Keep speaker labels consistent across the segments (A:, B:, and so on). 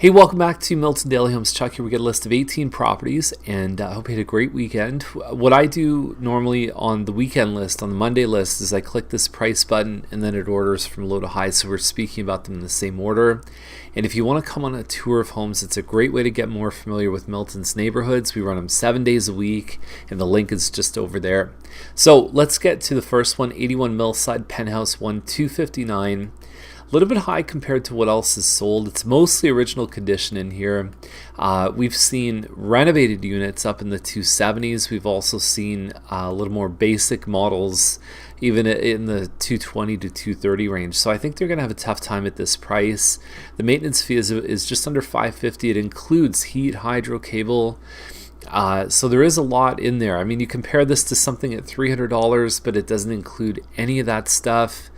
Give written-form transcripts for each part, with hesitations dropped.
A: Hey, welcome back to Milton Daily Homes. Chuck here. We get a list of 18 properties, and I hope you had a great weekend. What I do normally on the weekend list, on the Monday list, is I click this price button, and then it orders from low to high, so we're speaking about them in the same order. And if you want to come on a tour of homes, it's a great way to get more familiar with Milton's neighborhoods. We run them 7 days a week, and the link is just over there. So let's get to the first one, 81 Millside Penthouse 1, 259. A little bit high compared to what else is sold. It's mostly original condition in here. We've seen renovated units up in the 270s. We've also seen a little more basic models, even in the 220 to 230 range. So I think they're going to have a tough time at this price. The maintenance fee is just under $550. It includes heat, hydro, cable. So there is a lot in there. I mean, you compare this to something at $300, but it doesn't include any of that stuff.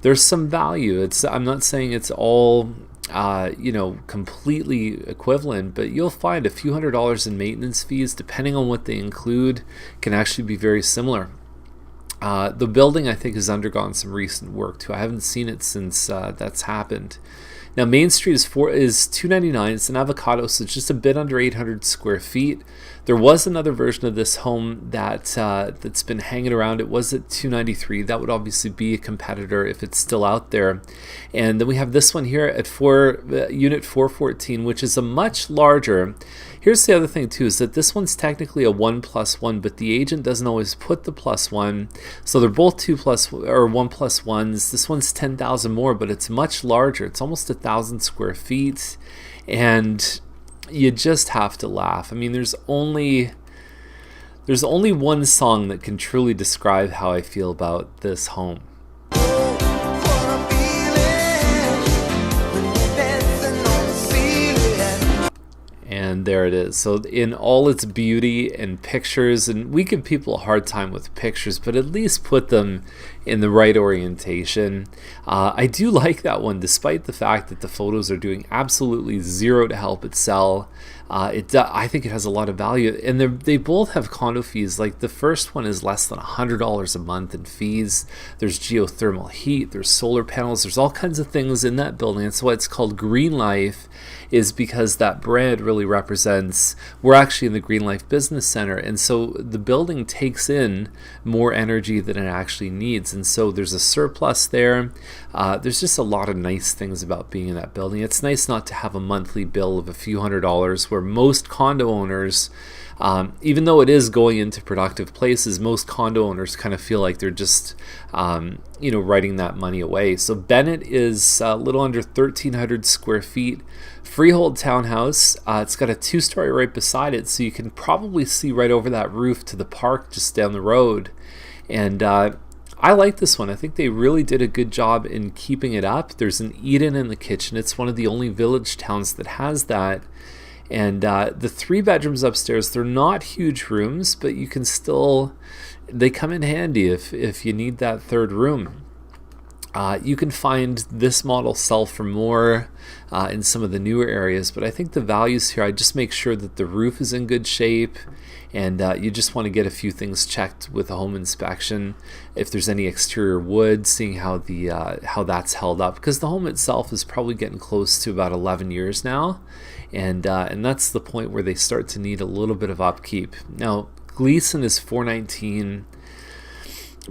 A: There's some value. I'm not saying it's all completely equivalent, but you'll find a few $100s in maintenance fees, depending on what they include, can actually be very similar. The building, I think, has undergone some recent work too. I haven't seen it since that's happened. Now, Main Street is $299. It's an avocado, so it's just a bit under 800 square feet. There was another version of this home that's been hanging around. It was at $293. That would obviously be a competitor if it's still out there. And then we have this one here at unit 414, which is a much larger. Here's the other thing too, is that this one's technically a 1+1, but the agent doesn't always put the +1. So they're both 1+1s. This one's 10,000 more, but it's much larger. It's almost 1,000 square feet, and you just have to laugh. I mean, there's only one song that can truly describe how I feel about this home. And there it is. So in all its beauty and pictures, and we give people a hard time with pictures, but at least put them in the right orientation. I do like that one, despite the fact that the photos are doing absolutely zero to help it sell. I think it has a lot of value, and they both have condo fees. Like the first one is less than $100 a month in fees. There's geothermal heat, there's solar panels, there's all kinds of things in that building. That's why it's called Green Life, is because that brand really represents, we're actually in the Green Life Business Center, and so the building takes in more energy than it actually needs, and so there's a surplus there. There's just a lot of nice things about being in that building. It's nice not to have a monthly bill of a few $100s, where most condo owners, even though it is going into productive places, most condo owners kind of feel like they're just writing that money away. So Bennett is a little under 1,300 square feet, freehold townhouse. It's got a 2-story right beside it, so you can probably see right over that roof to the park just down the road. And I like this one. I think they really did a good job in keeping it up. There's an eat-in in the kitchen. It's one of the only village towns that has that. And the 3 bedrooms upstairs, they're not huge rooms, but you can still, they come in handy if you need that third room. You can find this model sell for more in some of the newer areas, but I think the values here, I just make sure that the roof is in good shape, and you just want to get a few things checked with a home inspection. If there's any exterior wood, seeing how how that's held up, because the home itself is probably getting close to about 11 years now, and that's the point where they start to need a little bit of upkeep. Now, Gleason is $419.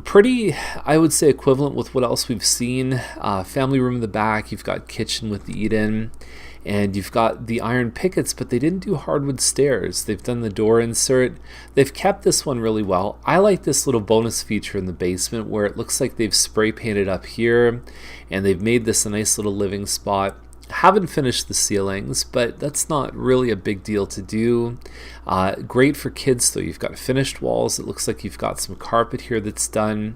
A: Pretty, I would say, equivalent with what else we've seen. Family room in the back. You've got kitchen with the eat-in, and you've got the iron pickets, but they didn't do hardwood stairs. They've done the door insert. They've kept this one really well. I like this little bonus feature in the basement where it looks like they've spray painted up here, and they've made this a nice little living spot. Haven't finished the ceilings, but that's not really a big deal to do. Great for kids though. You've got finished walls. It looks like you've got some carpet here that's done.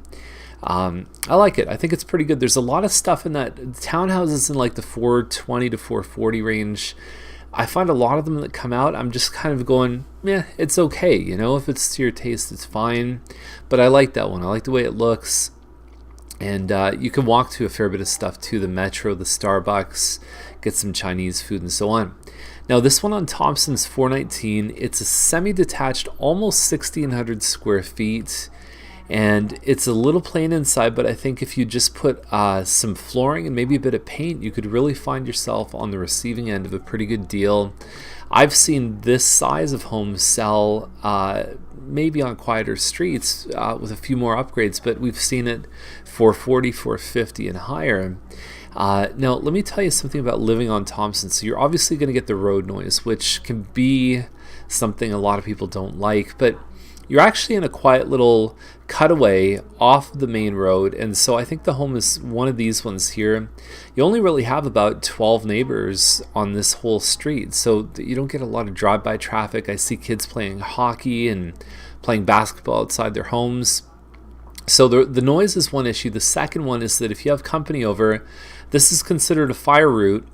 A: I like it. I think it's pretty good. There's a lot of stuff in that. Townhouses in like the 420 to 440 range. I find a lot of them that come out, I'm just kind of going, it's okay. If it's to your taste, it's fine. But I like that one. I like the way it looks. And you can walk to a fair bit of stuff too, the Metro, the Starbucks, get some Chinese food and so on. Now this one on Thompson's $419. It's a semi-detached, almost 1,600 square feet. And it's a little plain inside, but I think if you just put some flooring and maybe a bit of paint, you could really find yourself on the receiving end of a pretty good deal. I've seen this size of home sell maybe on quieter streets with a few more upgrades, but we've seen it for 40, 450 and higher. Now, let me tell you something about living on Thompson. So you're obviously going to get the road noise, which can be something a lot of people don't like, but you're actually in a quiet little cutaway off the main road, and so I think the home is one of these ones here. You only really have about 12 neighbors on this whole street, so you don't get a lot of drive-by traffic. I see kids playing hockey and playing basketball outside their homes. So the noise is one issue. The second one is that if you have company over, this is considered a fire route.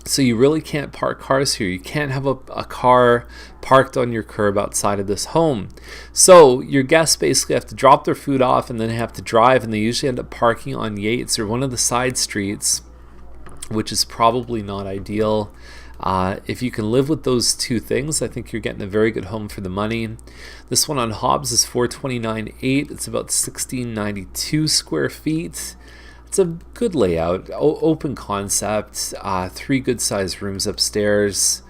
A: So you really can't park cars here. You can't have a car parked on your curb outside of this home. So your guests basically have to drop their food off and then have to drive, and they usually end up parking on Yates or one of the side streets, which is probably not ideal. If you can live with those two things, I think you're getting a very good home for the money. This one on Hobbs is 429.8. It's about 1692 square feet. It's a good layout, open concept, 3 good sized rooms upstairs.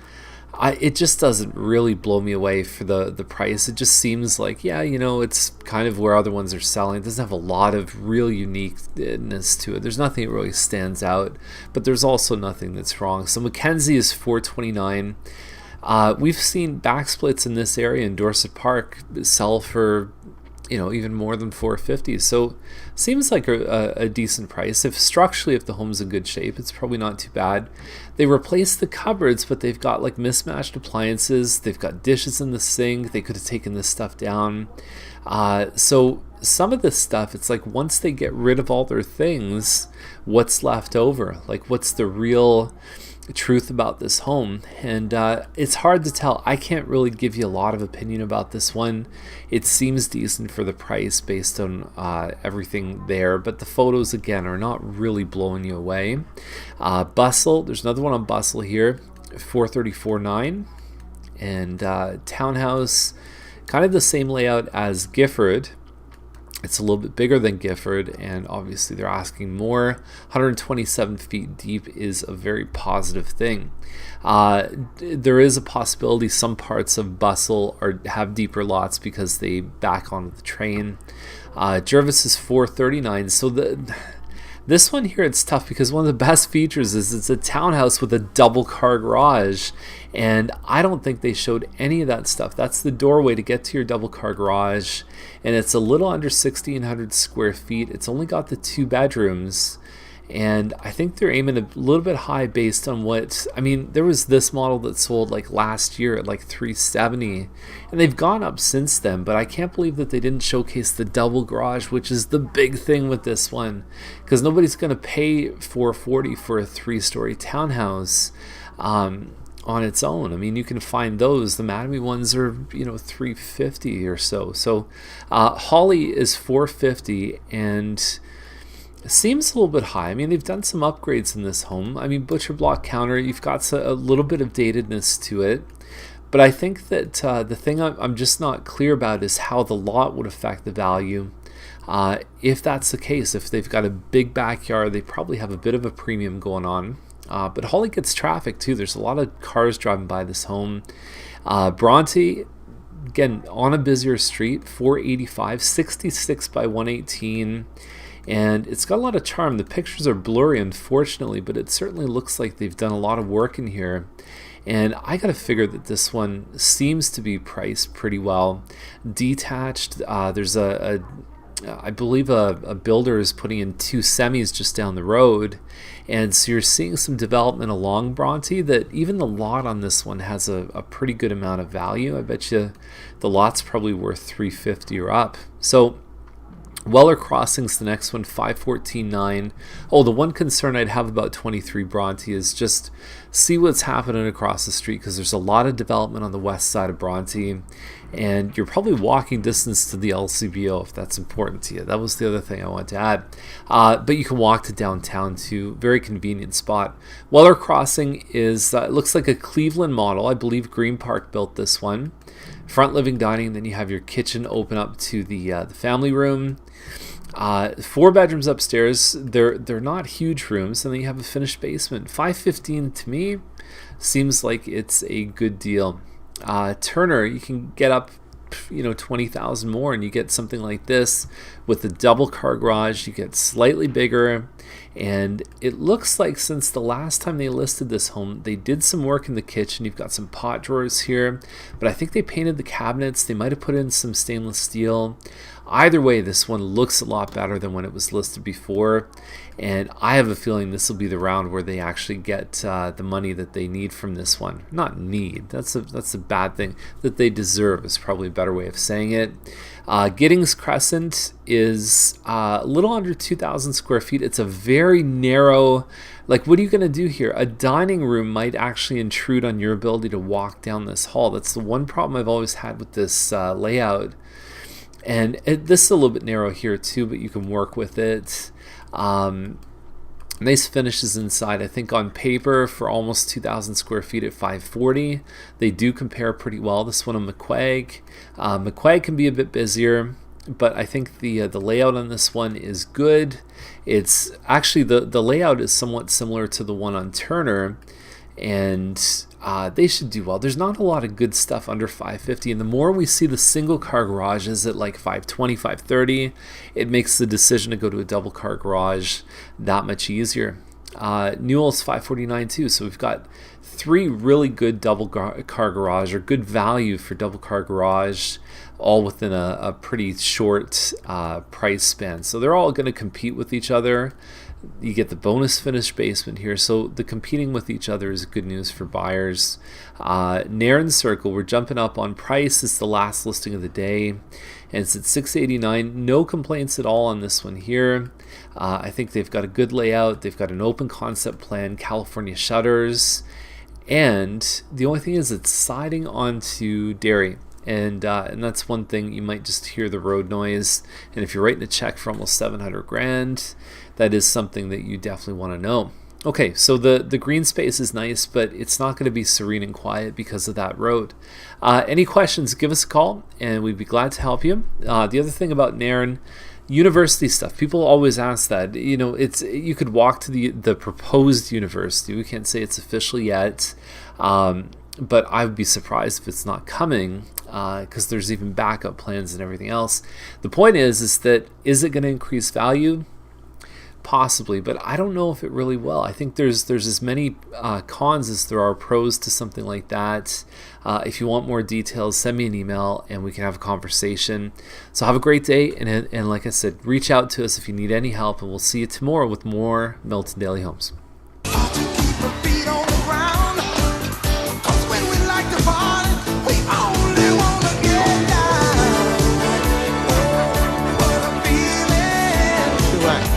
A: It just doesn't really blow me away for the price. It just seems like, yeah, it's kind of where other ones are selling. It doesn't have a lot of real uniqueness to it. There's nothing that really stands out, but there's also nothing that's wrong. So Mackenzie is 429. We've seen backsplits in this area in Dorset Park sell for even more than 450. So seems like a decent price. If the home's in good shape, it's probably not too bad. They replaced the cupboards, but they've got like mismatched appliances. They've got dishes in the sink. They could have taken this stuff down. So some of this stuff, it's like once they get rid of all their things, what's left over? Like what's the real truth about this home? And it's hard to tell. I can't really give you a lot of opinion about this one. It seems decent for the price based on everything there, but the photos again are not really blowing you away. Bustle, there's another one on Bustle here, 434.9, and townhouse, kind of the same layout as Gifford. It's a little bit bigger than Gifford, and obviously they're asking more. 127 feet deep is a very positive thing. There is a possibility some parts of Bustle have deeper lots because they back onto the train. Jervis is 439. So this one here, it's tough because one of the best features is it's a townhouse with a double car garage, and I don't think they showed any of that stuff. That's the doorway to get to your double car garage, and it's a little under 1,600 square feet. It's only got the 2 bedrooms, and I think they're aiming a little bit high based on there was this model that sold like last year at like 370, and they've gone up since then, but I can't believe that they didn't showcase the double garage, which is the big thing with this one, because nobody's going to pay $440 for a 3-story townhouse on its own. I mean, you can find those. The Mattamy ones are, $350 or so. So Holly is $450, and seems a little bit high. I mean, they've done some upgrades in this home. I mean, butcher block counter, you've got a little bit of datedness to it. But I think that the thing I'm just not clear about is how the lot would affect the value. If that's the case, if they've got a big backyard, they probably have a bit of a premium going on. But Holly gets traffic too. There's a lot of cars driving by this home. Bronte, again, on a busier street, 485, 66 by 118. And it's got a lot of charm. The pictures are blurry, unfortunately, but it certainly looks like they've done a lot of work in here. And I got to figure that this one seems to be priced pretty well. Detached, there's I believe a builder is putting in 2 semis just down the road. And so you're seeing some development along Bronte that even the lot on this one has a pretty good amount of value. I bet you the lot's probably worth $350 or up. So Weller Crossing's the next one, 514.9. Oh, the one concern I'd have about 23 Bronte is just see what's happening across the street, because there's a lot of development on the west side of Bronte, and you're probably walking distance to the LCBO if that's important to you. That was the other thing I wanted to add. But you can walk to downtown too. Very convenient spot. Weller Crossing is, it looks like a Cleveland model. I believe Green Park built this one. Front living dining, then you have your kitchen open up to the family room. 4 bedrooms upstairs. They're not huge rooms, and then you have a finished basement. $515 to me seems like it's a good deal. Turner, you can get up, $20,000 more, and you get something like this with the double car garage. You get slightly bigger, and it looks like since the last time they listed this home, they did some work in the kitchen. You've got some pot drawers here, but I think they painted the cabinets. They might have put in some stainless steel. Either way, this one looks a lot better than when it was listed before, and I have a feeling this will be the round where they actually get the money that they need from this one. Not need, that's a bad thing. That they deserve is probably a better way of saying it. Giddings Crescent is a little under 2,000 square feet. It's a very narrow, like, what are you going to do here? A dining room might actually intrude on your ability to walk down this hall. That's the one problem I've always had with this layout. And this is a little bit narrow here too, but you can work with it. Nice finishes inside. I think on paper for almost 2,000 square feet at $540, they do compare pretty well. This one on McQuaig. McQuaig can be a bit busier, but I think the layout on this one is good. It's actually the layout is somewhat similar to the one on Turner, and they should do well. There's not a lot of good stuff under $550, and the more we see the single car garages at like $520, $530, it makes the decision to go to a double car garage that much easier. Newell's $549 too, so we've got 3 really good double car garage, or good value for double car garage, all within a pretty short price span. So they're all going to compete with each other. You get the bonus finished basement here, so the competing with each other is good news for buyers. Nairn Circle, we're jumping up on price. It's the last listing of the day, and it's at $689. No complaints at all on this one here. I think they've got a good layout. They've got an open concept plan, California shutters, and the only thing is it's siding onto dairy. And that's one thing. You might just hear the road noise, and if you're writing a check for almost $700,000, that is something that you definitely want to know. Okay, so the green space is nice, but it's not going to be serene and quiet because of that road. Any questions, give us a call, and we'd be glad to help you. The other thing about Nairn, university stuff, people always ask that. You could walk to the proposed university. We can't say it's official yet, but I would be surprised if it's not coming, because there's even backup plans and everything else. The point is that, is it going to increase value? Possibly, but I don't know if it really will. I think there's as many cons as there are pros to something like that. If you want more details, send me an email and we can have a conversation. So have a great day, and like I said, reach out to us if you need any help, and we'll see you tomorrow with more Milton Daily Homes.
B: Right.